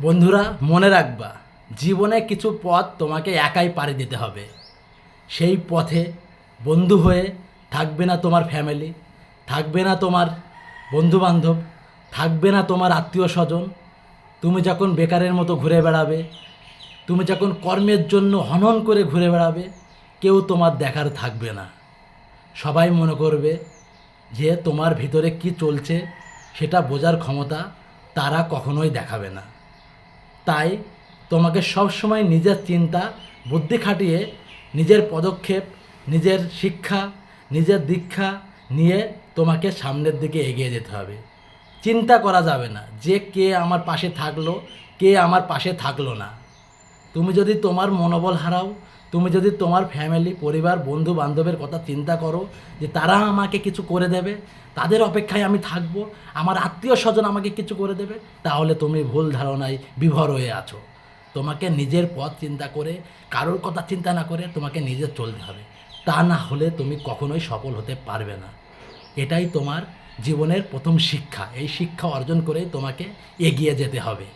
বন্ধুরা, মনে রাখবা, জীবনে কিছু পথ তোমাকে একাই পাড়ি দিতে হবে। সেই পথে বন্ধু হয়ে থাকবে না তোমার ফ্যামিলি, থাকবে না তোমার বন্ধুবান্ধব, থাকবে না তোমার আত্মীয় স্বজন। তুমি যখন বেকারের মতো ঘুরে বেড়াবে, তুমি যখন কর্মের জন্য হনন করে ঘুরে বেড়াবে, কেউ তোমার দেখার থাকবে না। সবাই মনে করবে যে তোমার ভিতরে কি চলছে সেটা বোঝার ক্ষমতা তারা কখনোই দেখাবে না। তাই তোমাকে সবসময় নিজের চিন্তা বুদ্ধি খাটিয়ে নিজের পদক্ষেপ, নিজের শিক্ষা, নিজের দীক্ষা নিয়ে তোমাকে সামনের দিকে এগিয়ে যেতে হবে। চিন্তা করা যাবে না যে কে আমার পাশে থাকলো, কে আমার পাশে থাকলো না। তুমি যদি তোমার মনোবল হারাও, তুমি যদি তোমার ফ্যামিলি, পরিবার, বন্ধু বান্ধবের কথা চিন্তা করো যে তারা আমাকে কিছু করে দেবে, তাদের অপেক্ষায় আমি থাকবো, আমার আত্মীয় স্বজন আমাকে কিছু করে দেবে, তাহলে তুমি ভুল ধারণায় বিভোর হয়ে আছো। তোমাকে নিজের পথ চিন্তা করে, কারোর কথা চিন্তা না করে তোমাকে নিজের চলতে হবে। তা না হলে তুমি কখনোই সফল হতে পারবে না। এটাই তোমার জীবনের প্রথম শিক্ষা। এই শিক্ষা অর্জন করেই তোমাকে এগিয়ে যেতে হবে।